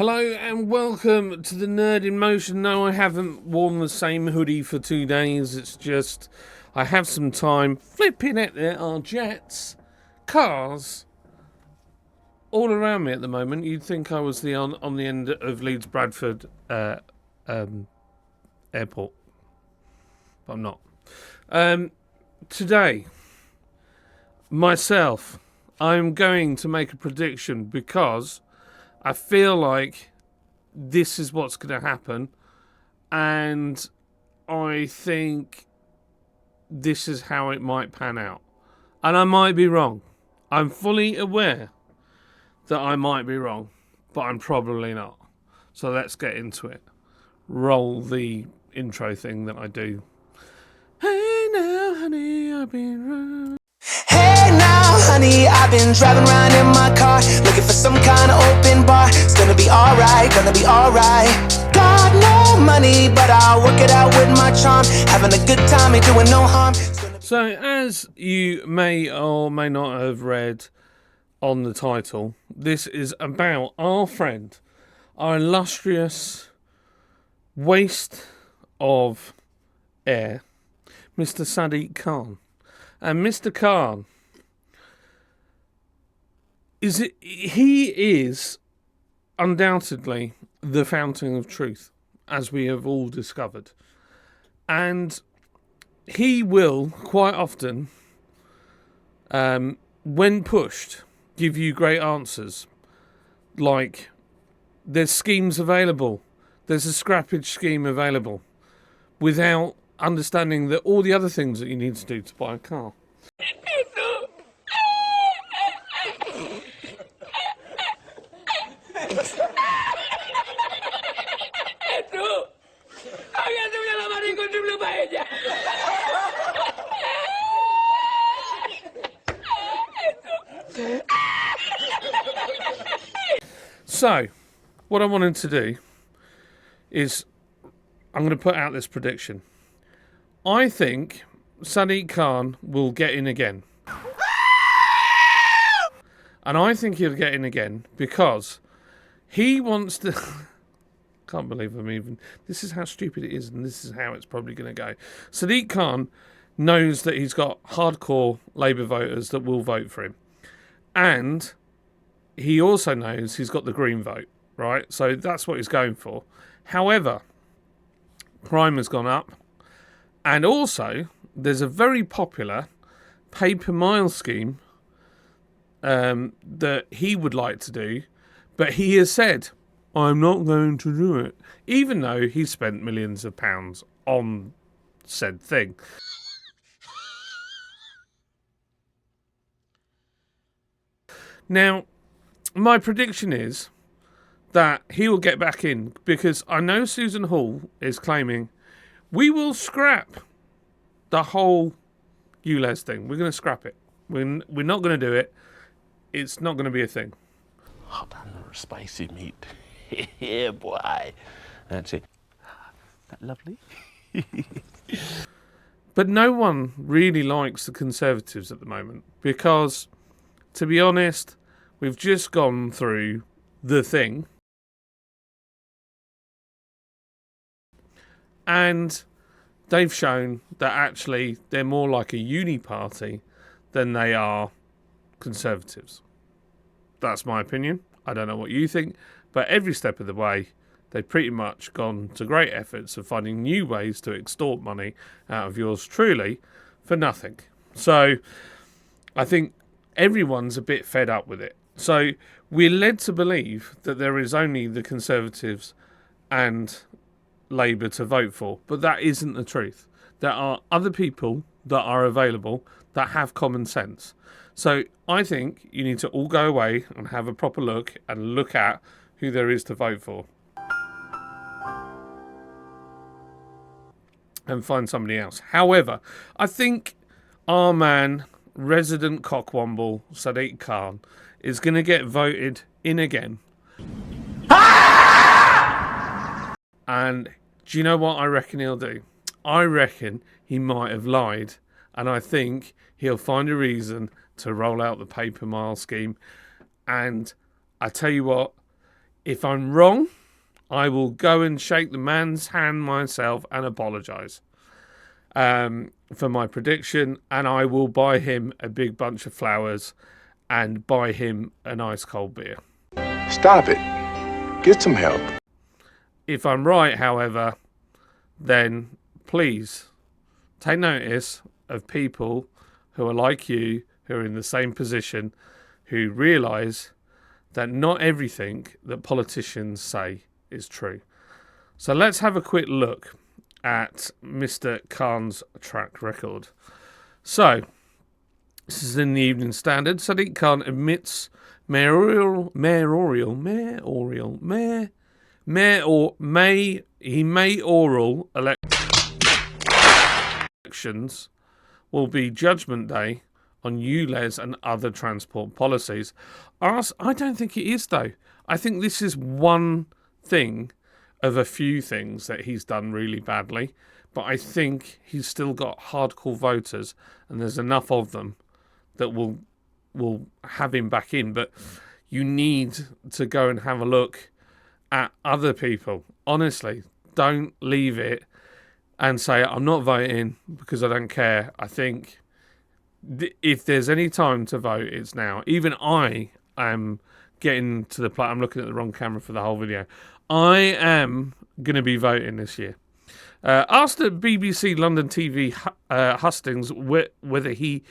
Hello and welcome to the Nerd in Motion. No, I haven't worn the same hoodie for 2 days. It's just I have some time. Flipping it, there are jets, cars all around me at the moment. You'd think I was on the end of Leeds Bradford airport, but I'm not. Today, myself, I'm going to make a prediction because I feel like this is what's going to happen, and I think this is how it might pan out. And I might be wrong. I'm fully aware that I might be wrong, but I'm probably not. So let's get into it. Roll the intro thing that I do. Hey now, honey, I've been wrong. Hey now, honey, I've been driving around in my car, looking for some kind of open bar. It's gonna be alright, gonna be alright. Got no money, but I'll work it out with my charm. Having a good time, ain't doing no harm. So, as you may or may not have read on the title, this is about our friend, our illustrious waste of air, Mr. Sadiq Khan. And Mr. Khan he is undoubtedly the fountain of truth, as we have all discovered. And he will quite often, when pushed, give you great answers. Like, there's schemes available, there's a scrappage scheme available, without understanding that all the other things that you need to do to buy a car. So, what I wanted to do is I'm going to put out this prediction. I think Sadiq Khan will get in again. And I think he'll get in again because he wants to... Can't believe I'm even... This is how stupid it is, and this is how it's probably going to go. Sadiq Khan knows that he's got hardcore Labour voters that will vote for him. And he also knows he's got the Green vote, right? So that's what he's going for. However, crime has gone up. And also, there's a very popular pay-per-mile scheme that he would like to do, but he has said, I'm not going to do it, even though he spent millions of pounds on said thing. Now, my prediction is that he will get back in, because I know Susan Hall is claiming we will scrap the whole ULEZ thing. We're going to scrap it. We're not going to do it. It's not going to be a thing. Hot and spicy meat. Yeah, boy. That's it. That lovely? But no one really likes the Conservatives at the moment because, to be honest, we've just gone through the thing. And they've shown that actually they're more like a uni party than they are Conservatives. That's my opinion. I don't know what you think, but every step of the way, they've pretty much gone to great efforts of finding new ways to extort money out of yours truly for nothing. So I think everyone's a bit fed up with it. So we're led to believe that there is only the Conservatives and Labour to vote for, but that isn't the truth. There are other people that are available that have common sense. So I think you need to all go away and have a proper look and look at who there is to vote for. And find somebody else. However, I think our man, resident cockwomble, Sadiq Khan, is going to get voted in again. And do you know what I reckon he'll do? I reckon he might have lied. And I think he'll find a reason to roll out the pay-per-mile scheme. And I tell you what, If I'm wrong, I will go and shake the man's hand myself and apologise for my prediction, and I will buy him a big bunch of flowers and buy him an ice cold beer. Stop it. Get some help. If I'm right, however, then please take notice of people who are like you, who are in the same position, who realise that not everything that politicians say is true. So let's have a quick look at Mr. Khan's track record. So, this is in the Evening Standard. Sadiq Khan admits mayoral elections will be Judgment Day on ULEZ and other transport policies. I don't think it is, though. I think this is one thing of a few things that he's done really badly, but I think he's still got hardcore voters, and there's enough of them that will have him back in. But you need to go and have a look at other people. Honestly, don't leave it and say, I'm not voting because I don't care. I think if there's any time to vote, it's now. Even I am getting to the point. I'm looking at the wrong camera for the whole video. I am going to be voting this year. Asked at BBC London TV hustings whether he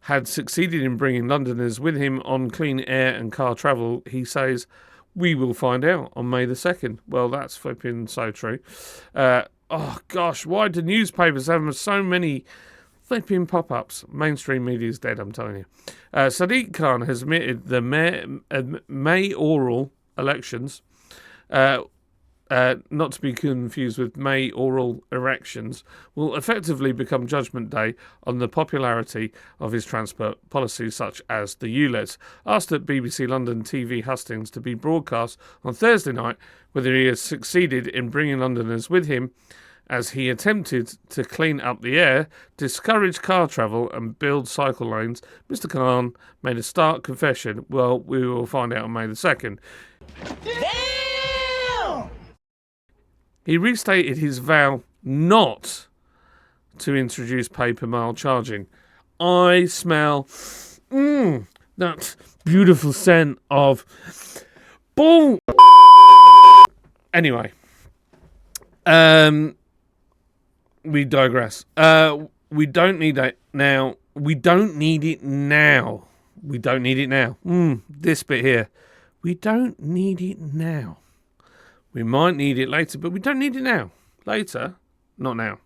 had succeeded in bringing Londoners with him on clean air and car travel, he says, we will find out on May the 2nd. Well, that's flipping so true. Oh, gosh, why do newspapers have so many flipping pop-ups? Mainstream media is dead, I'm telling you. Sadiq Khan has admitted the mayoral elections, not to be confused with mayoral erections, will effectively become Judgment Day on the popularity of his transport policies, such as the ULEZ. Asked at BBC London TV hustings to be broadcast on Thursday night whether he has succeeded in bringing Londoners with him as he attempted to clean up the air, discourage car travel and build cycle lanes, Mr. Khan made a stark confession. Well, we will find out on May the 2nd. He restated his vow not to introduce pay-per-mile charging. I smell that beautiful scent of bull. Anyway, we digress. We don't need that now. We don't need it now. We don't need it now. This bit here. We don't need it now. We might need it later, but we don't need it now. Later, not now.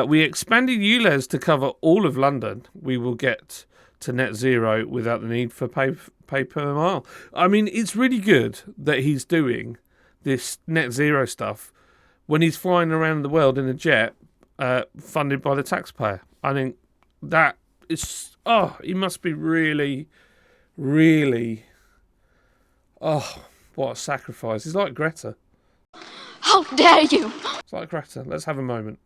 We expanded ULEZ to cover all of London. We will get to net zero without the need for pay per mile. I mean, it's really good that he's doing this net zero stuff when he's flying around the world in a jet funded by the taxpayer. I think that is... Oh, he must be really, really... Oh... What a sacrifice. He's like Greta. How dare you! It's like Greta. Let's have a moment.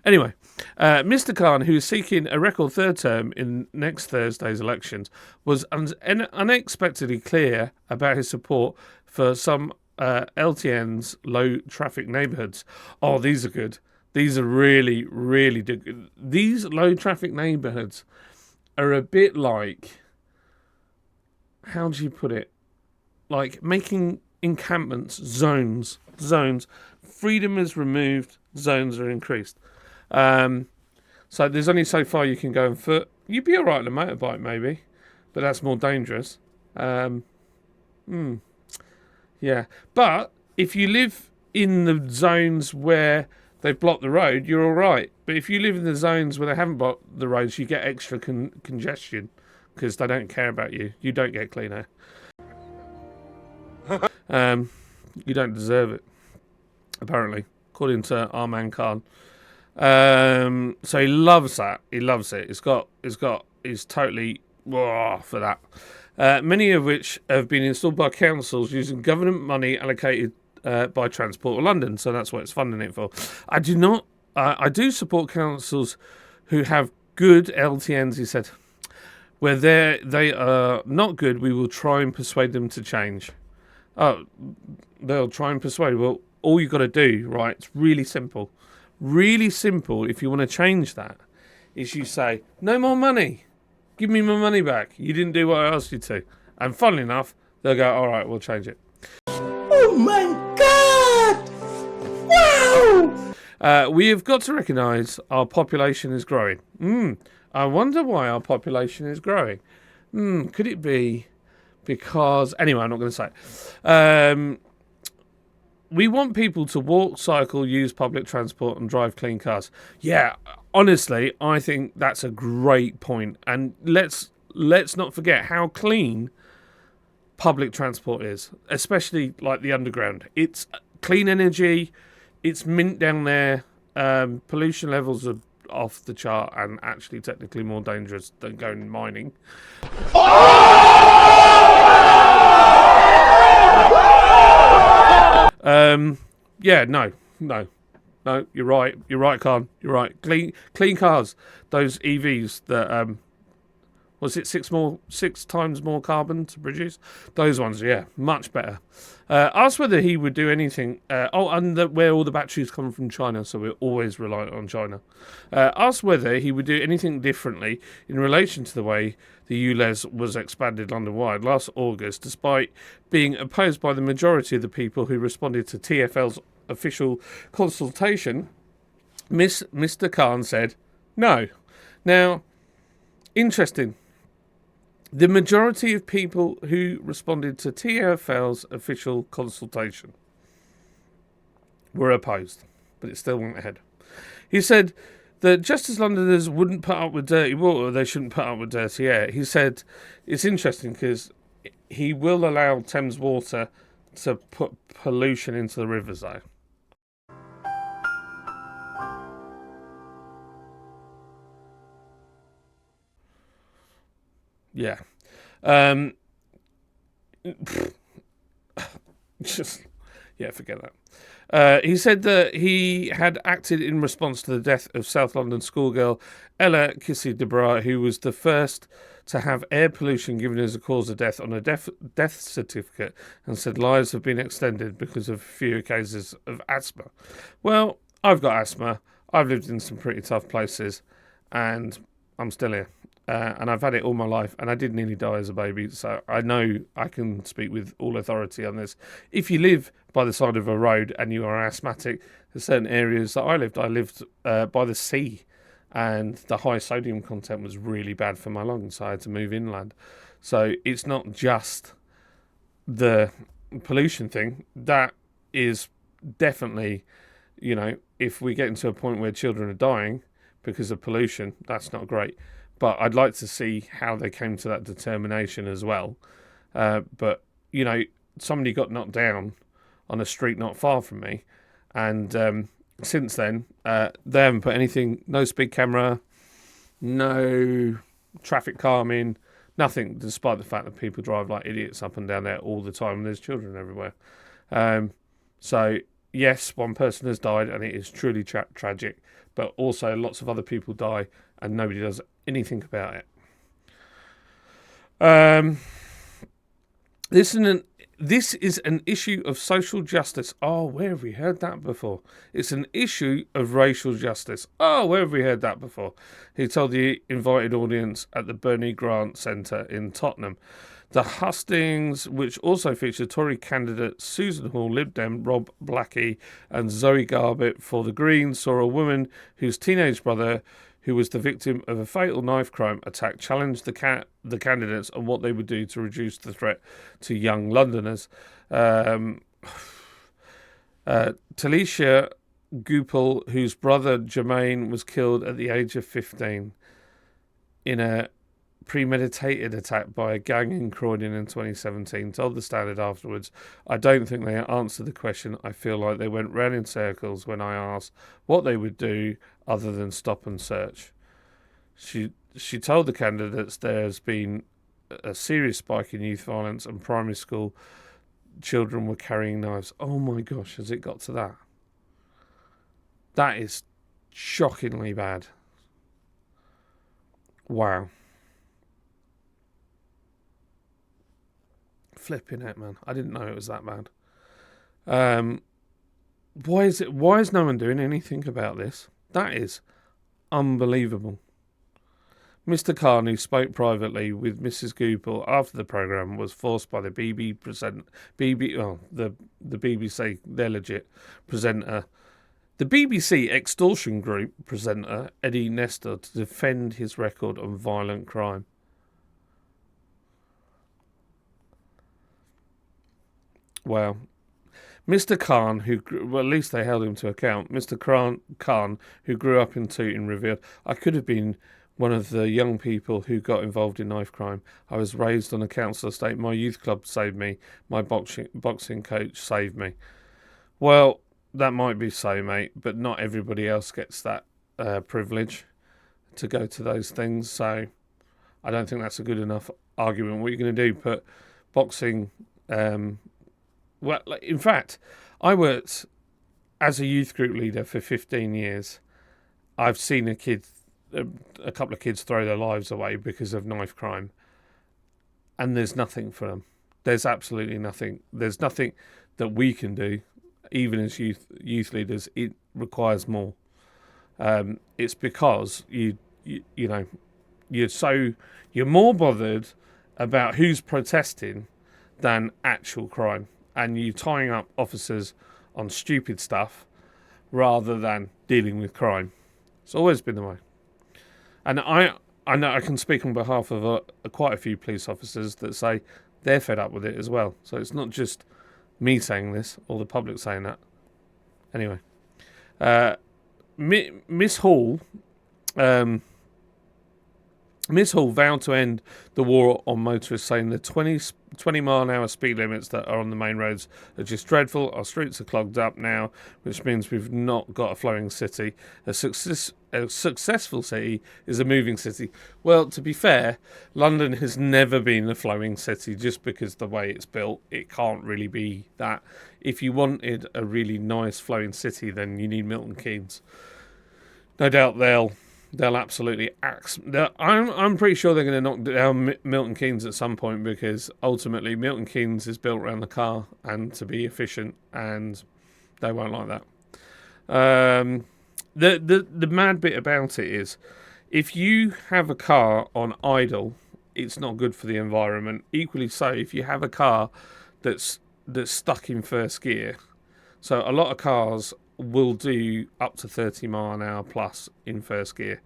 Anyway, Mr. Khan, who is seeking a record third term in next Thursday's elections, was unexpectedly clear about his support for some LTN's low-traffic neighbourhoods. Oh, these are good. These are really, really good. These low-traffic neighbourhoods are a bit like... How do you put it? Like making encampments, zones. Freedom is removed, zones are increased. So there's only so far you can go on foot. You'd be all right on a motorbike, maybe, but that's more dangerous. Yeah. But if you live in the zones where they've blocked the road, you're all right. But if you live in the zones where they haven't blocked the roads, you get extra congestion. Because they don't care about you. You don't get clean air. You don't deserve it, apparently, according to Arman Khan. So he loves that. He loves it. He's totally for that. Many of which have been installed by councils using government money allocated by Transport for London. So that's what it's funding it for. I do support councils who have good LTNs, he said. where they are not good, we will try and persuade them to change. Oh, they'll try and persuade. Well, all you've got to do, right, it's really simple. Really simple, if you want to change that, is you say, no more money. Give me my money back. You didn't do what I asked you to. And funnily enough, they'll go, all right, we'll change it. Oh my God! Wow! We have got to recognise our population is growing. I wonder why our population is growing. Could it be because... Anyway, I'm not going to say it. We want people to walk, cycle, use public transport and drive clean cars. Yeah, honestly, I think that's a great point. And let's not forget how clean public transport is, especially like the underground. It's clean energy. It's mint down there. Pollution levels are off the chart and actually technically more dangerous than going mining. Yeah, no, you're right, Khan, you're right. Clean cars, those EVs that was it six times more carbon to produce? Those ones, yeah, much better. Asked whether he would do anything. Where all the batteries come from China, so we're always reliant on China. Asked whether he would do anything differently in relation to the way the ULEZ was expanded London-wide last August, despite being opposed by the majority of the people who responded to TfL's official consultation. Mr. Khan said no. Now, interesting. The majority of people who responded to TfL's official consultation were opposed, but it still went ahead. He said that just as Londoners wouldn't put up with dirty water, they shouldn't put up with dirty air. He said it's interesting because he will allow Thames Water to put pollution into the rivers, though. Yeah. Forget that. He said that he had acted in response to the death of South London schoolgirl Ella Kissy-Debra, who was the first to have air pollution given as a cause of death on a death certificate, and said lives have been extended because of fewer cases of asthma. Well, I've got asthma. I've lived in some pretty tough places, and I'm still here. And I've had it all my life, and I did nearly die as a baby, so I know I can speak with all authority on this. If you live by the side of a road and you are asthmatic, there's certain areas that I lived by the sea, and the high sodium content was really bad for my lungs, so I had to move inland. So it's not just the pollution thing. That is definitely, if we get into a point where children are dying because of pollution, that's not great. But I'd like to see how they came to that determination as well. But, somebody got knocked down on a street not far from me. And since then, they haven't put anything, no speed camera, no traffic calming, nothing, despite the fact that people drive like idiots up and down there all the time and there's children everywhere. So, yes, one person has died and it is truly tragic. But also lots of other people die and nobody does anything about it. This is an issue of social justice. Oh, where have we heard that before? It's an issue of racial justice. Oh, where have we heard that before? He told the invited audience at the Bernie Grant Centre in Tottenham. The hustings, which also featured Tory candidate Susan Hall, Lib Dem Rob Blackie and Zoe Garbett for the Greens, saw a woman whose teenage brother, who was the victim of a fatal knife crime attack, challenged the candidates on what they would do to reduce the threat to young Londoners. Talisha Goupil, whose brother Jermaine was killed at the age of 15 in a premeditated attack by a gang in Croydon in 2017, told the Standard afterwards, "I don't think they answered the question. I feel like they went round in circles when I asked what they would do other than stop and search." She told the candidates there has been a serious spike in youth violence and primary school children were carrying knives. Oh my gosh, has it got to that? That is shockingly bad. Wow. Flipping it, man. I didn't know it was that bad. Why is no one doing anything about this? That is unbelievable. Mr. Khan, who spoke privately with Mrs. Goupil after the programme, was forced by the BBC, they're legit, presenter, the BBC Extortion Group presenter, Eddie Nestor, to defend his record on violent crime. Well, Mr. Khan, at least they held him to account. Mr. Khan, who grew up in Tooting, revealed, "I could have been one of the young people who got involved in knife crime. I was raised on a council estate. My youth club saved me. My boxing coach saved me." Well, that might be so, mate, but not everybody else gets that privilege to go to those things. So I don't think that's a good enough argument. What are you going to do? Put boxing... Well, in fact, I worked as a youth group leader for 15 years. I've seen a couple of kids throw their lives away because of knife crime. And there's nothing for them. There's absolutely nothing. There's nothing that we can do, even as youth leaders. It requires more. It's because you're more bothered about who's protesting than actual crime. And you're tying up officers on stupid stuff rather than dealing with crime. It's always been the way. And I know I can speak on behalf of quite a few police officers that say they're fed up with it as well. So it's not just me saying this or the public saying that. Anyway, Miss Hall vowed to end the war on motorists, saying the 20 mile an hour speed limits that are on the main roads are just dreadful. Our streets are clogged up now, which means we've not got a flowing city. A successful city is a moving city. Well, to be fair, London has never been a flowing city just because the way it's built. It can't really be that. If you wanted a really nice flowing city, then you need Milton Keynes. No doubt they'll absolutely axe. I'm pretty sure they're going to knock down Milton Keynes at some point, because ultimately Milton Keynes is built around the car and to be efficient, and they won't like that. The mad bit about it is, if you have a car on idle, it's not good for the environment. Equally so, if you have a car that's stuck in first gear, so a lot of cars will do up to 30 mile an hour plus in first gear.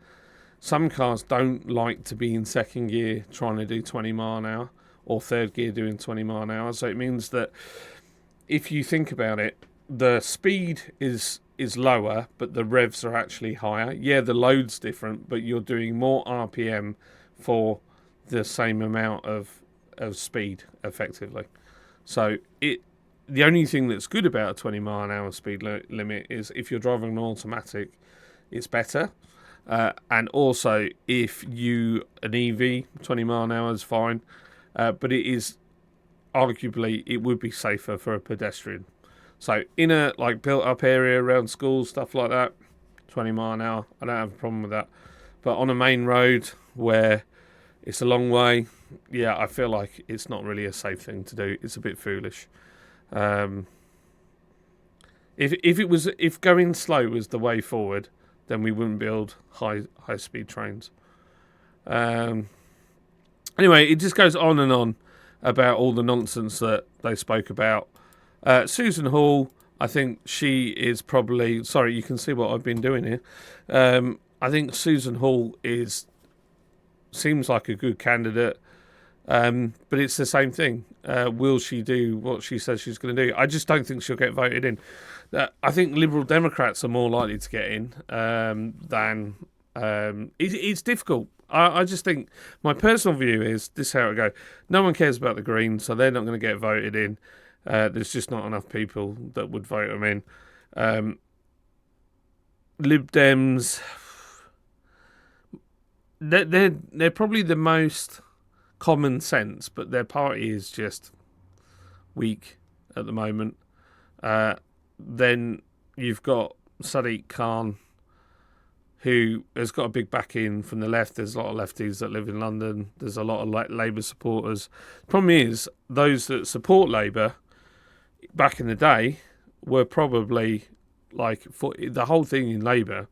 Some cars don't like to be in second gear trying to do 20 mile an hour, or third gear doing 20 mile an hour. So it means that if you think about it, the speed is lower, but the revs are actually higher. Yeah, the load's different, but you're doing more RPM for the same amount of speed, effectively. So the only thing that's good about a 20 mile an hour speed limit is if you're driving an automatic, it's better. And also, if an EV, 20 mile an hour is fine. But it is, arguably, it would be safer for a pedestrian. So in a built up area around schools, stuff like that, 20 mile an hour, I don't have a problem with that. But on a main road where it's a long way, yeah, I feel like it's not really a safe thing to do. It's a bit foolish. If going slow was the way forward, then we wouldn't build high speed trains. Anyway, it just goes on and on about all the nonsense that they spoke about. Susan Hall, I think she is probably... Sorry, you can see what I've been doing here. I think Susan Hall seems like a good candidate. But it's the same thing. Will she do what she says she's going to do? I just don't think she'll get voted in. I think Liberal Democrats are more likely to get in than... It's difficult. I just think my personal view is this is how it goes. No one cares about the Greens, so they're not going to get voted in. There's just not enough people that would vote them in. Lib Dems... They're probably the most... common sense, but their party is just weak at the moment. Then you've got Sadiq Khan, who has got a big backing from the left. There's a lot of lefties that live in London. There's a lot of Labour supporters. The problem is, those that support Labour back in the day were probably the whole thing in Labour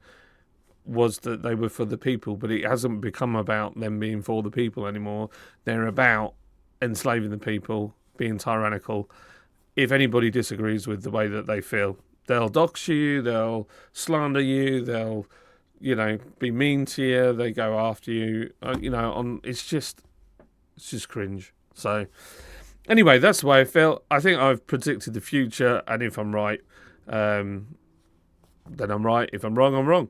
was that they were for the people, but it hasn't become about them being for the people anymore. They're about enslaving the people, being tyrannical. If anybody disagrees with the way that they feel, they'll dox you, they'll slander you, they'll, be mean to you, they go after you. It's just cringe. So anyway, that's the way I feel. I think I've predicted the future, and if I'm right, then I'm right. If I'm wrong, I'm wrong.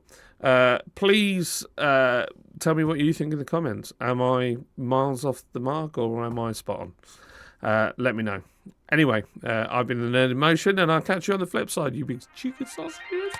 Please tell me what you think in the comments. Am I miles off the mark, or am I spot on? Let me know. Anyway, I've been the Nerd in Motion, and I'll catch you on the flip side, you big cheeky sausages.